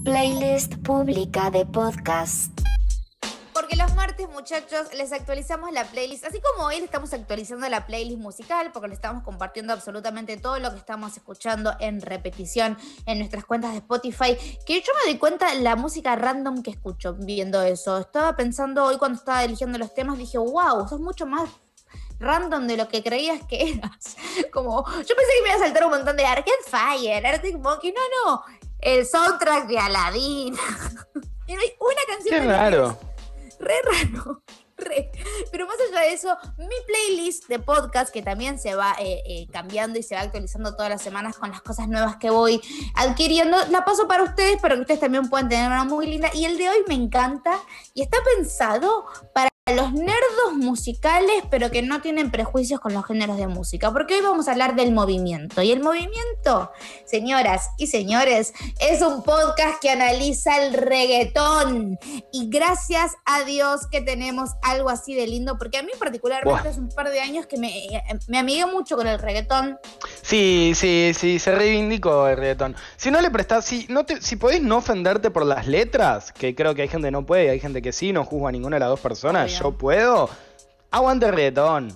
Playlist pública de podcast. Porque los martes, muchachos, les actualizamos la playlist, así como hoy le estamos actualizando la playlist musical, porque le estamos compartiendo absolutamente todo lo que estamos escuchando en repetición en nuestras cuentas de Spotify, que yo me doy cuenta la música random que escucho viendo eso. Estaba pensando hoy cuando estaba eligiendo los temas, dije, wow, sos mucho más random de lo que creías que eras. Como, yo pensé que me iba a saltar un montón de Arcade Fire, Arctic Monkey, no, el soundtrack de Aladdin. Y no hay una canción. Qué raro. Re raro, pero más allá de eso, mi playlist de podcast, que también se va cambiando y se va actualizando todas las semanas con las cosas nuevas que voy adquiriendo, la paso para ustedes, pero que ustedes también puedan tener una muy linda. Y el de hoy me encanta y está pensado para los nerdos musicales, pero que no tienen prejuicios con los géneros de música, porque hoy vamos a hablar del movimiento. Y el movimiento, señoras y señores, es un podcast que analiza el reggaetón. Y gracias a Dios que tenemos algo así de lindo, porque a mí particularmente hace un par de años que me amigué mucho con el reggaetón. Sí, se reivindicó el reggaetón. Si no le prestás, si podés no ofenderte por las letras, que creo que hay gente que no puede, hay gente que sí, no juzgo a ninguna de las dos personas, yo puedo, aguante el reggaetón.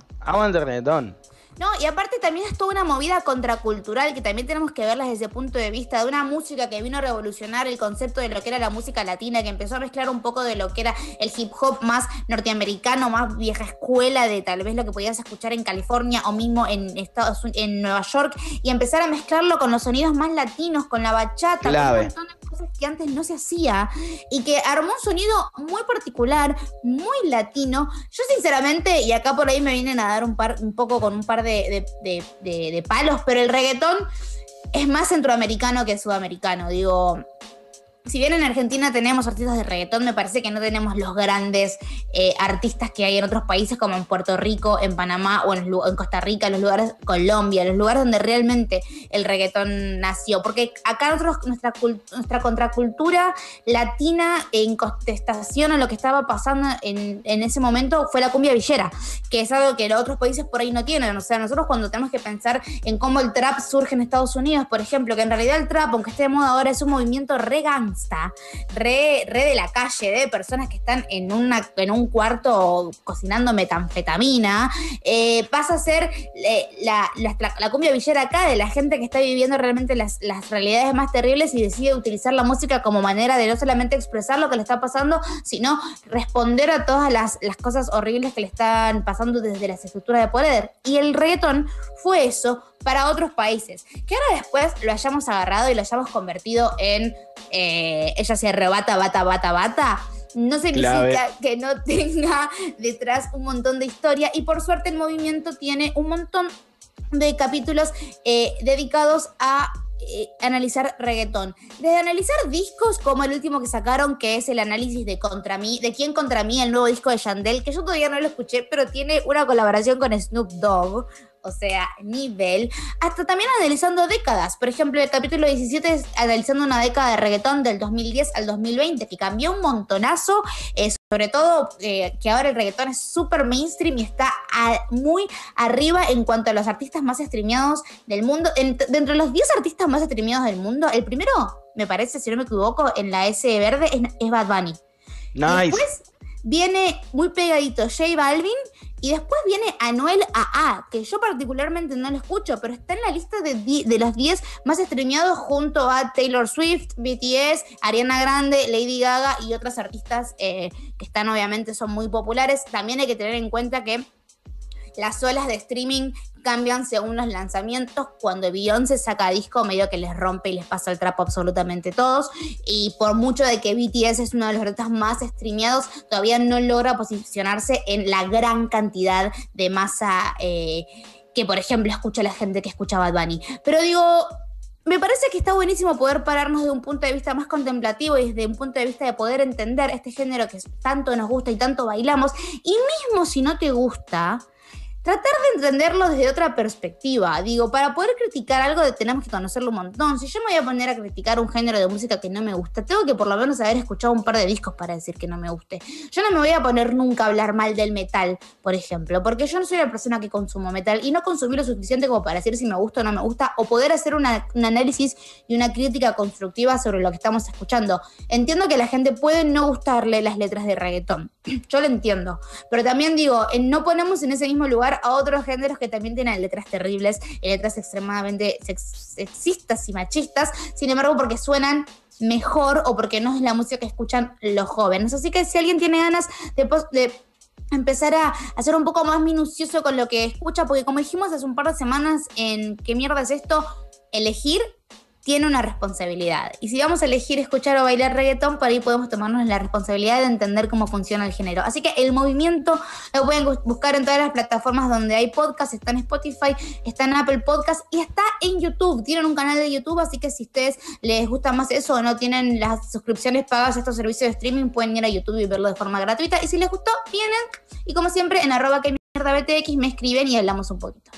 No, y aparte también es toda una movida contracultural que también tenemos que verla desde el punto de vista de una música que vino a revolucionar el concepto de lo que era la música latina, que empezó a mezclar un poco de lo que era el hip hop más norteamericano, más vieja escuela, de tal vez lo que podías escuchar en California o mismo en Nueva York, y empezar a mezclarlo con los sonidos más latinos, con la bachata, clave. Con un montón de cosas que antes no se hacía, y que armó un sonido muy particular, muy latino. Yo sinceramente, y acá por ahí me vienen a dar un poco con un par de palos, pero el reggaetón es más centroamericano que sudamericano. Digo, si bien en Argentina tenemos artistas de reggaetón, me parece que no tenemos los grandes artistas que hay en otros países, como en Puerto Rico, en Panamá o en Costa Rica, en los lugares, Colombia, los lugares donde realmente el reggaetón nació. Porque acá nosotros, nuestra contracultura latina en contestación a lo que estaba pasando en ese momento fue la cumbia villera, que es algo que los otros países por ahí no tienen. O sea, nosotros cuando tenemos que pensar en cómo el trap surge en Estados Unidos, por ejemplo, que en realidad el trap, aunque esté de moda ahora, es un movimiento re gangsta, re de la calle, de personas que están en un cuarto cocinando metanfetamina, pasa a ser la cumbia villera acá, de la gente que está viviendo realmente las realidades más terribles y decide utilizar la música como manera de no solamente expresar lo que le está pasando, sino responder a todas las cosas horribles que le están pasando desde las estructuras de poder. Y el reggaetón fue eso para otros países. Que ahora después lo hayamos agarrado y lo hayamos convertido en ella se arrebata, bata, no significa que no tenga detrás un montón de historia. Y por suerte el movimiento tiene un montón de capítulos dedicados a analizar reggaetón. Desde analizar discos como el último que sacaron, que es el análisis de Quién Contra Mí, el nuevo disco de Yandel, que yo todavía no lo escuché, pero tiene una colaboración con Snoop Dogg. O sea, nivel. Hasta también analizando décadas. Por ejemplo, el capítulo 17 es analizando una década de reggaetón del 2010 al 2020, que cambió un montonazo. Sobre todo que ahora el reggaetón es súper mainstream y está muy arriba en cuanto a los artistas más streameados del mundo. Dentro de los 10 artistas más streameados del mundo, el primero, me parece, si no me equivoco, en la S verde es Bad Bunny. Nice. Y después viene muy pegadito J Balvin. Y después viene Anuel AA, que yo particularmente no lo escucho, pero está en la lista de los 10 más streameados junto a Taylor Swift, BTS, Ariana Grande, Lady Gaga y otras artistas que están obviamente son muy populares. También hay que tener en cuenta que las olas de streaming cambian según los lanzamientos. Cuando Beyoncé saca disco, medio que les rompe y les pasa el trapo absolutamente todos. Y por mucho de que BTS es uno de los artistas más streameados, todavía no logra posicionarse en la gran cantidad de masa que, por ejemplo, escucha la gente que escucha Bad Bunny. Pero digo, me parece que está buenísimo poder pararnos de un punto de vista más contemplativo y desde un punto de vista de poder entender este género que tanto nos gusta y tanto bailamos. Y mismo si no te gusta, tratar de entenderlo desde otra perspectiva. Digo, para poder criticar algo tenemos que conocerlo un montón. Si yo me voy a poner a criticar un género de música que no me gusta, tengo que por lo menos haber escuchado un par de discos para decir que no me guste. Yo no me voy a poner nunca a hablar mal del metal, por ejemplo, porque yo no soy la persona que consumo metal y no consumí lo suficiente como para decir si me gusta o no me gusta, o poder hacer un análisis y una crítica constructiva sobre lo que estamos escuchando. Entiendo que a la gente puede no gustarle las letras de reggaetón. Yo lo entiendo. Pero también digo, no ponemos en ese mismo lugar a otros géneros que también tienen letras terribles, letras extremadamente sexistas y machistas, sin embargo porque suenan mejor o porque no es la música que escuchan los jóvenes. Así que si alguien tiene ganas de empezar a ser un poco más minucioso con lo que escucha, porque como dijimos hace un par de semanas en ¿Qué mierda es esto? Elegir tiene una responsabilidad. Y si vamos a elegir escuchar o bailar reggaetón, por ahí podemos tomarnos la responsabilidad de entender cómo funciona el género. Así que el movimiento lo pueden buscar en todas las plataformas donde hay podcast, está en Spotify, está en Apple Podcast y está en YouTube. Tienen un canal de YouTube, así que si a ustedes les gusta más eso o no tienen las suscripciones pagas a estos servicios de streaming, pueden ir a YouTube y verlo de forma gratuita. Y si les gustó, vienen y como siempre en @quemierda BTX me escriben y hablamos un poquito.